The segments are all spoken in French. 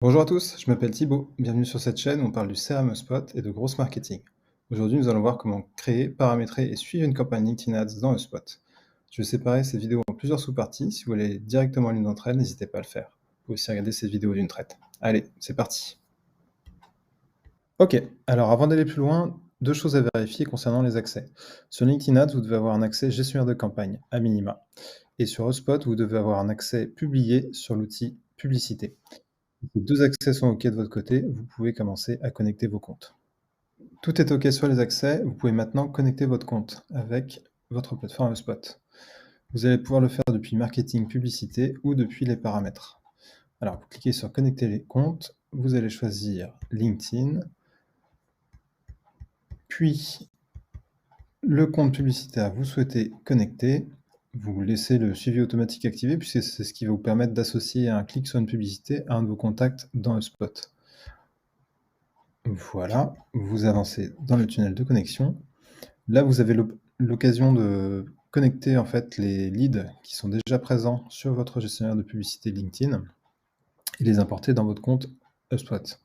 Bonjour à tous, je m'appelle Thibaut. Bienvenue sur cette chaîne où on parle du CRM HubSpot et de grosse marketing. Aujourd'hui, nous allons voir comment créer, paramétrer et suivre une campagne LinkedIn Ads dans HubSpot. Je vais séparer cette vidéo en plusieurs sous-parties. Si vous voulez aller directement à l'une d'entre elles, n'hésitez pas à le faire. Vous pouvez aussi regarder cette vidéo d'une traite. Allez, c'est parti. Ok, alors avant d'aller plus loin, deux choses à vérifier concernant les accès. Sur LinkedIn Ads, vous devez avoir un accès gestionnaire de campagne, à minima. Et sur HubSpot, vous devez avoir un accès publié sur l'outil publicité. Si les deux accès sont OK de votre côté, vous pouvez commencer à connecter vos comptes. Tout est OK sur les accès, vous pouvez maintenant connecter votre compte avec votre plateforme HubSpot. Vous allez pouvoir le faire depuis Marketing Publicité ou depuis les paramètres. Alors, vous cliquez sur Connecter les comptes, vous allez choisir LinkedIn, puis le compte publicitaire vous souhaitez connecter. Vous laissez le suivi automatique activé puisque c'est ce qui va vous permettre d'associer un clic sur une publicité à un de vos contacts dans HubSpot. Voilà, vous avancez dans le tunnel de connexion. Là, vous avez l'occasion de connecter en fait les leads qui sont déjà présents sur votre gestionnaire de publicité LinkedIn et les importer dans votre compte HubSpot.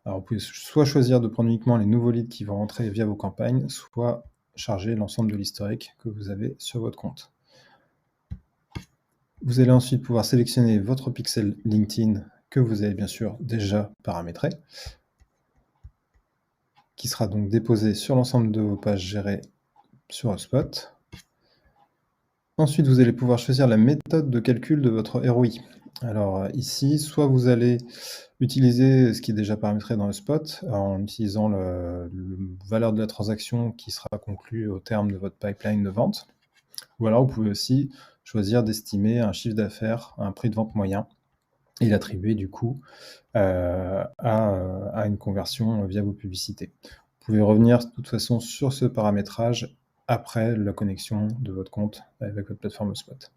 Alors, vous pouvez soit choisir de prendre uniquement les nouveaux leads qui vont rentrer via vos campagnes, soit charger l'ensemble de l'historique que vous avez sur votre compte. Vous allez ensuite pouvoir sélectionner votre pixel LinkedIn que vous avez bien sûr déjà paramétré, qui sera donc déposé sur l'ensemble de vos pages gérées sur HubSpot. Ensuite, vous allez pouvoir choisir la méthode de calcul de votre ROI. Alors ici, soit vous allez utiliser ce qui est déjà paramétré dans HubSpot en utilisant la valeur de la transaction qui sera conclue au terme de votre pipeline de vente. Ou alors vous pouvez aussi choisir d'estimer un chiffre d'affaires, un prix de vente moyen et l'attribuer du coup à une conversion via vos publicités. Vous pouvez revenir de toute façon sur ce paramétrage après la connexion de votre compte avec votre plateforme HubSpot.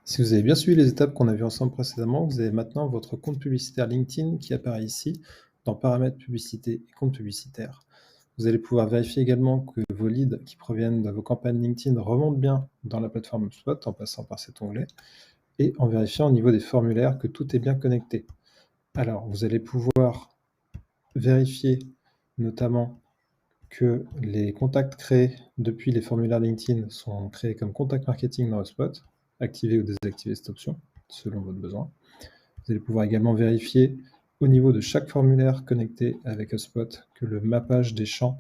Si vous avez bien suivi les étapes qu'on a vues ensemble précédemment, vous avez maintenant votre compte publicitaire LinkedIn qui apparaît ici dans Paramètres publicité et compte publicitaire. Vous allez pouvoir vérifier également que vos leads qui proviennent de vos campagnes LinkedIn remontent bien dans la plateforme HubSpot en passant par cet onglet et en vérifiant au niveau des formulaires que tout est bien connecté. Alors, vous allez pouvoir vérifier notamment que les contacts créés depuis les formulaires LinkedIn sont créés comme contact marketing dans HubSpot, activer ou désactiver cette option selon votre besoin. Vous allez pouvoir également vérifier au niveau de chaque formulaire connecté avec HubSpot que le mappage des champs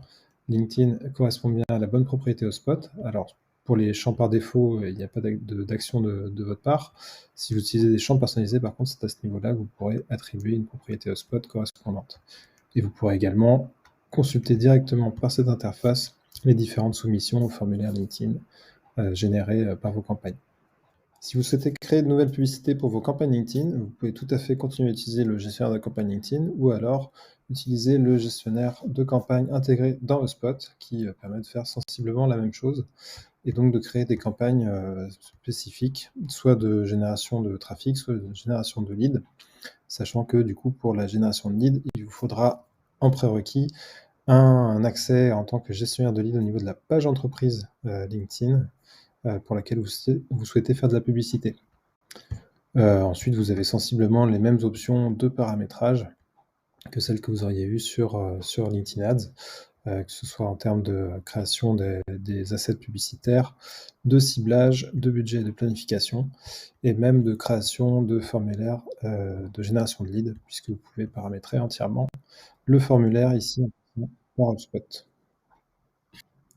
LinkedIn correspond bien à la bonne propriété HubSpot. Alors, pour les champs par défaut, il n'y a pas d'action de votre part. Si vous utilisez des champs personnalisés, par contre, c'est à ce niveau-là que vous pourrez attribuer une propriété HubSpot correspondante. Et vous pourrez également consulter directement par cette interface les différentes soumissions au formulaire LinkedIn générées par vos campagnes. Si vous souhaitez créer de nouvelles publicités pour vos campagnes LinkedIn, vous pouvez tout à fait continuer à utiliser le gestionnaire de campagne LinkedIn ou alors utiliser le gestionnaire de campagne intégré dans HubSpot qui permet de faire sensiblement la même chose et donc de créer des campagnes spécifiques, soit de génération de trafic, soit de génération de leads, sachant que du coup pour la génération de leads, il vous faudra en prérequis un accès en tant que gestionnaire de leads au niveau de la page entreprise LinkedIn pour laquelle vous souhaitez faire de la publicité. Ensuite, vous avez sensiblement les mêmes options de paramétrage que celles que vous auriez eues sur LinkedIn Ads, que ce soit en termes de création des assets publicitaires, de ciblage, de budget et de planification, et même de création de formulaires de génération de leads, puisque vous pouvez paramétrer entièrement le formulaire ici par HubSpot.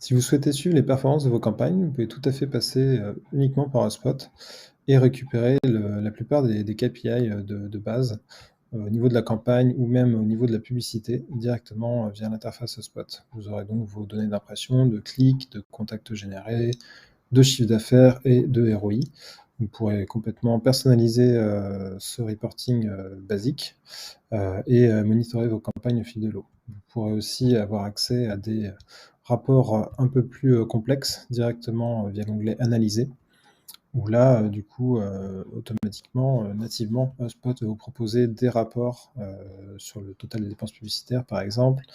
Si vous souhaitez suivre les performances de vos campagnes, vous pouvez tout à fait passer uniquement par HubSpot et récupérer la plupart des KPI de base au niveau de la campagne ou même au niveau de la publicité directement via l'interface HubSpot. Vous aurez donc vos données d'impression, de clics, de contacts générés, de chiffre d'affaires et de ROI. Vous pourrez complètement personnaliser ce reporting basique et monitorer vos campagnes au fil de l'eau. Vous pourrez aussi avoir accès à des rapports un peu plus complexes directement via l'onglet Analyser, où là, du coup, automatiquement, nativement, HubSpot va vous proposer des rapports sur le total des dépenses publicitaires, par exemple,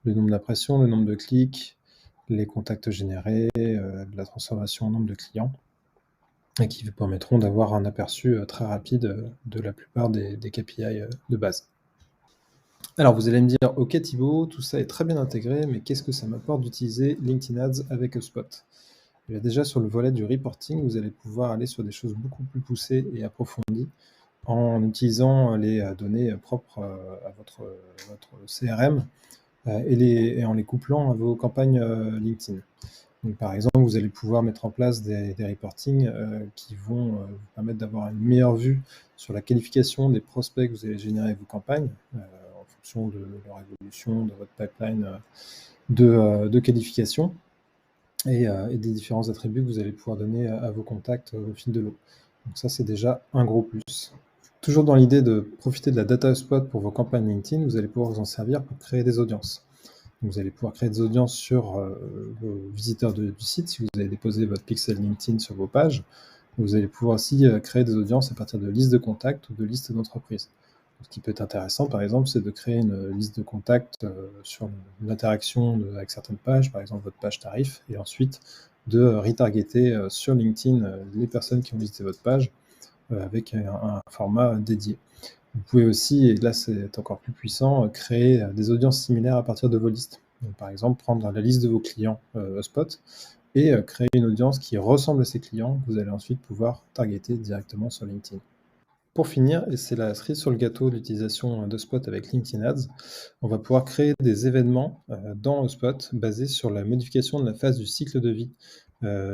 le nombre d'impressions, le nombre de clics, les contacts générés, la transformation en nombre de clients. et qui vous permettront d'avoir un aperçu très rapide de la plupart des KPI de base. Alors vous allez me dire: «OK Thibaut, tout ça est très bien intégré, mais qu'est-ce que ça m'apporte d'utiliser LinkedIn Ads avec HubSpot?» Eh bien déjà sur le volet du reporting, vous allez pouvoir aller sur des choses beaucoup plus poussées et approfondies en utilisant les données propres à votre CRM et en les couplant à vos campagnes LinkedIn. Donc, par exemple, vous allez pouvoir mettre en place des reportings qui vont vous permettre d'avoir une meilleure vue sur la qualification des prospects que vous allez générer vos campagnes en fonction de leur évolution, de votre pipeline de qualification et des différents attributs que vous allez pouvoir donner à vos contacts au fil de l'eau. Donc ça, c'est déjà un gros plus. Toujours dans l'idée de profiter de la data HubSpot pour vos campagnes LinkedIn, vous allez pouvoir vous en servir pour créer des audiences. Donc vous allez pouvoir créer des audiences sur vos visiteurs du site, si vous avez déposé votre pixel LinkedIn sur vos pages. Vous allez pouvoir aussi créer des audiences à partir de listes de contacts ou de listes d'entreprises. Ce qui peut être intéressant, par exemple, c'est de créer une liste de contacts sur l'interaction avec certaines pages, par exemple votre page tarif, et ensuite de retargeter sur LinkedIn les personnes qui ont visité votre page avec un format dédié. Vous pouvez aussi, et là c'est encore plus puissant, créer des audiences similaires à partir de vos listes. Donc, par exemple, prendre la liste de vos clients HubSpot et créer une audience qui ressemble à ces clients que vous allez ensuite pouvoir targeter directement sur LinkedIn. Pour finir, et c'est la cerise sur le gâteau de l'utilisation de Spot avec LinkedIn Ads, on va pouvoir créer des événements dans Spot basés sur la modification de la phase du cycle de vie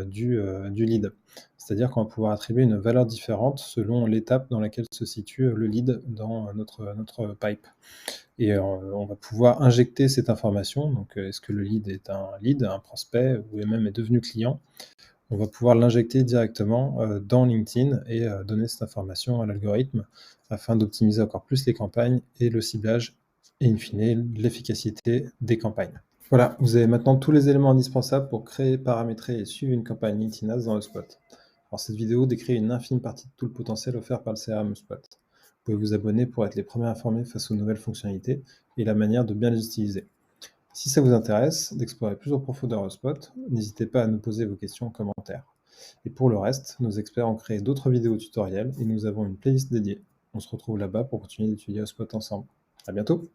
du lead. C'est-à-dire qu'on va pouvoir attribuer une valeur différente selon l'étape dans laquelle se situe le lead dans notre pipe. Et on va pouvoir injecter cette information, donc est-ce que le lead est un lead, un prospect, ou même est devenu client? On va pouvoir l'injecter directement dans LinkedIn et donner cette information à l'algorithme afin d'optimiser encore plus les campagnes et le ciblage et in fine l'efficacité des campagnes. Voilà, vous avez maintenant tous les éléments indispensables pour créer, paramétrer et suivre une campagne LinkedIn Ads dans HubSpot. Alors cette vidéo décrit une infime partie de tout le potentiel offert par le CRM HubSpot. Vous pouvez vous abonner pour être les premiers informés face aux nouvelles fonctionnalités et la manière de bien les utiliser. Si ça vous intéresse d'explorer plus en profondeur HubSpot, n'hésitez pas à nous poser vos questions en commentaire. Et pour le reste, nos experts ont créé d'autres vidéos tutoriels et nous avons une playlist dédiée. On se retrouve là-bas pour continuer d'étudier HubSpot ensemble. À bientôt!